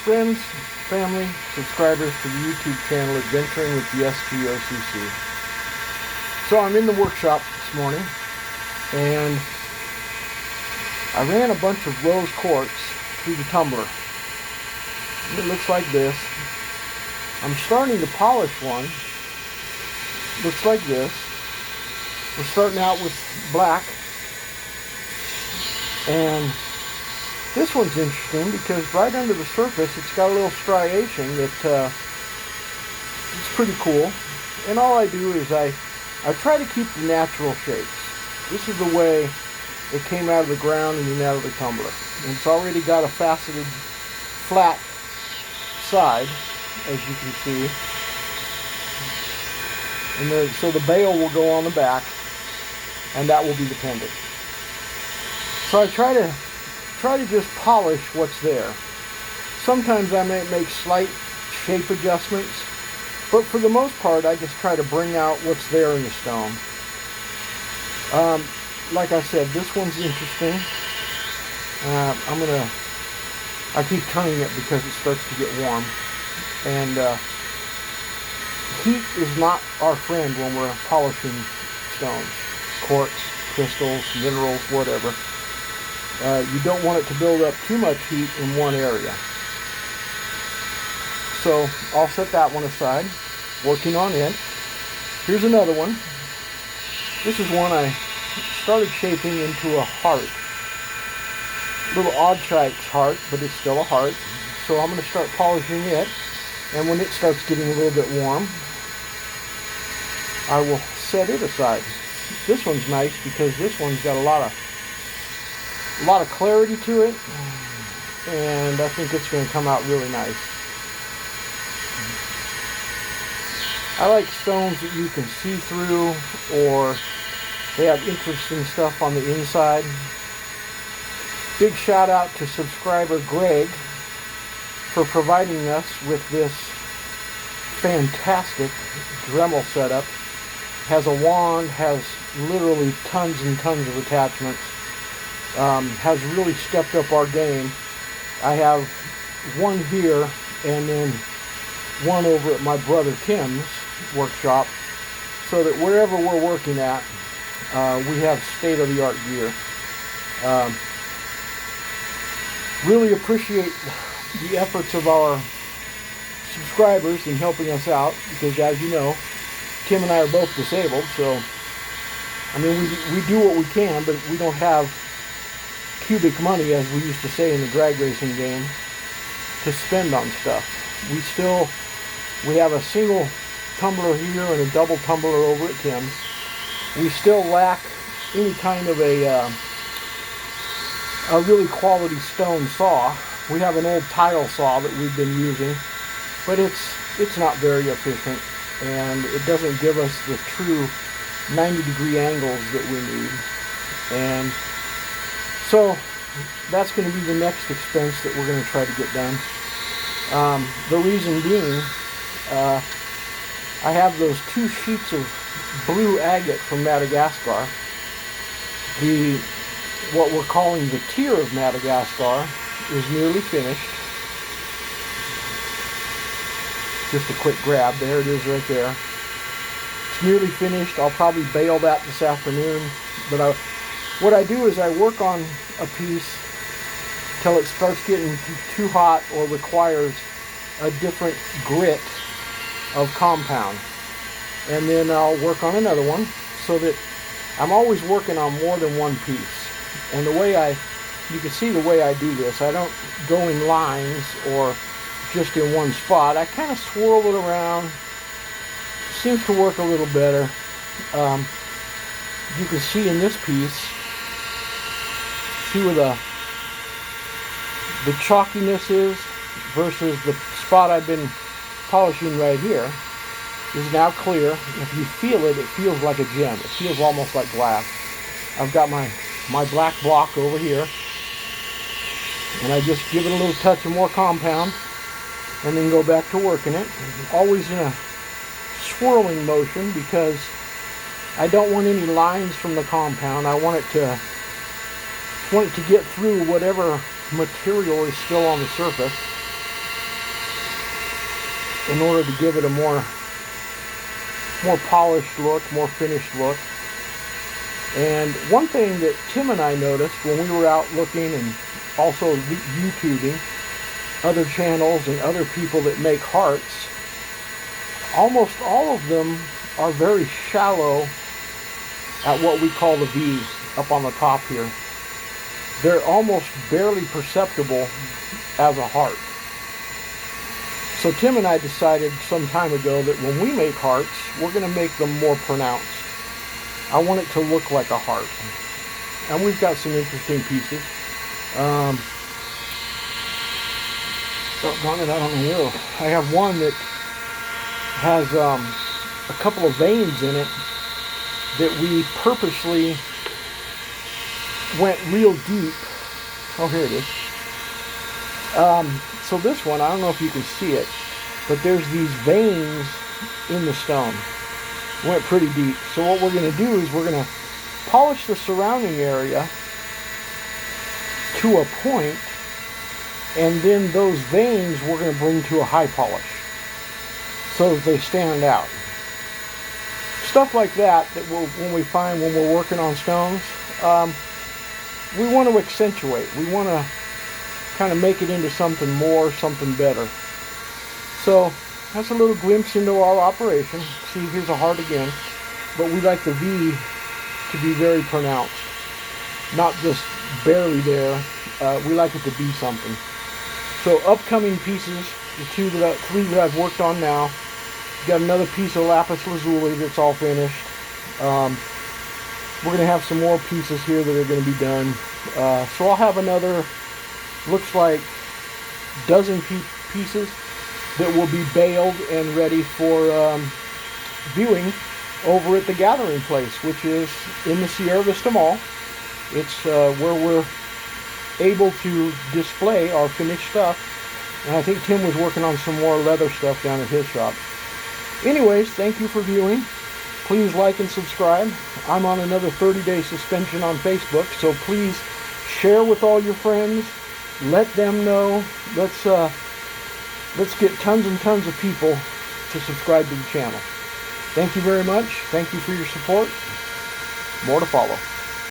friends, family, subscribers to the YouTube channel Adventuring with the S.G.O.C.C. So I'm in the workshop this morning, and I ran a bunch of rose quartz through the tumbler. It looks like this. I'm starting to polish one. Looks like this. We're starting out with black, and this one's interesting because right under the surface it's got a little striation that it's pretty cool. And all I do is I try to keep the natural shapes. This is the way it came out of the ground and then out of the tumbler. And it's already got a faceted flat side, as you can see. And so the bail will go on the back, and that will be the pendant. So I try to just polish what's there. Sometimes I may make slight shape adjustments, but for the most part I just try to bring out what's there in the stone. Like I said, this one's interesting. I keep turning it because it starts to get warm, and heat is not our friend when we're polishing stones, quartz, crystals, minerals, whatever. You don't want it to build up too much heat in one area. So I'll set that one aside, working on it. Here's another one. This is one I started shaping into a heart. A little odd-shaped heart, but it's still a heart. So I'm going to start polishing it, and when it starts getting a little bit warm, I will set it aside. This one's nice because this one's got a lot of clarity to it, and I think it's going to come out really nice. I like stones that you can see through, or they have interesting stuff on the inside. Big shout out to subscriber Greg for providing us with this fantastic Dremel setup. Has a wand, has literally tons and tons of attachments. Has really stepped up our game. I have one here and then one over at my brother Tim's workshop, so that wherever we're working at, we have state-of-the-art gear. Really appreciate the efforts of our subscribers in helping us out, because as you know, Tim and I are both disabled, so I mean we do what we can, but we don't have cubic money, as we used to say in the drag racing game, to spend on stuff. We have a single tumbler here and a double tumbler over at Tim's. We still lack any kind of a really quality stone saw. We have an old tile saw that we've been using, but it's not very efficient, and it doesn't give us the true 90-degree angles that we need. And so that's going to be the next expense that we're going to try to get done. The reason being, I have those 2 sheets of blue agate from Madagascar. What we're calling the tier of Madagascar is nearly finished. Just a quick grab. There it is right there. It's nearly finished. I'll probably bail that this afternoon. But what I do is I work on a piece till it starts getting too hot or requires a different grit of compound. And then I'll work on another one, so that I'm always working on more than one piece. And you can see the way I do this. I don't go in lines or just in one spot. I kind of swirl it around. Seems to work a little better. You can see in this piece, see where the chalkiness is versus the spot I've been polishing right here is now clear. If you feel it, it feels like a gem. It feels almost like glass. I've got my black block over here, and I just give it a little touch of more compound and then go back to working it. Always in a swirling motion, because I don't want any lines from the compound. I want it to get through whatever material is still on the surface. in order to give it a more polished look, more finished look. And one thing that Tim and I noticed when we were out looking and also YouTubing other channels and other people that make hearts, almost all of them are very shallow at what we call the V up on the top here. They're almost barely perceptible as a heart. So Tim and I decided some time ago that when we make hearts, we're going to make them more pronounced. I want it to look like a heart. And we've got some interesting pieces. Doggone it, I don't know. I have one that has a couple of veins in it that we purposely went real deep. Oh, here it is. So this one, I don't know if you can see it, but there's these veins in the stone. Went pretty deep. So what we're going to do is we're going to polish the surrounding area to a point, and then those veins we're going to bring to a high polish so that they stand out. Stuff like that when we find when we're working on stones, we want to accentuate. We want to kind of make it into something more, something better. So that's a little glimpse into our operation. See, here's a heart again, but we like the V to be very pronounced, not just barely there. We like it to be something. So upcoming pieces, the three that I've worked on now. Got another piece of lapis lazuli that's all finished. We're going to have some more pieces here that are going to be done. So I'll have another, looks like, dozen pieces that will be baled and ready for viewing over at the Gathering Place, which is in the Sierra Vista Mall. It's where we're able to display our finished stuff. And I think Tim was working on some more leather stuff down at his shop. Anyways, thank you for viewing. Please like and subscribe. I'm on another 30-day suspension on Facebook, so please share with all your friends. Let them know. Let's get tons and tons of people to subscribe to the channel. Thank you very much. Thank you for your support. More to follow.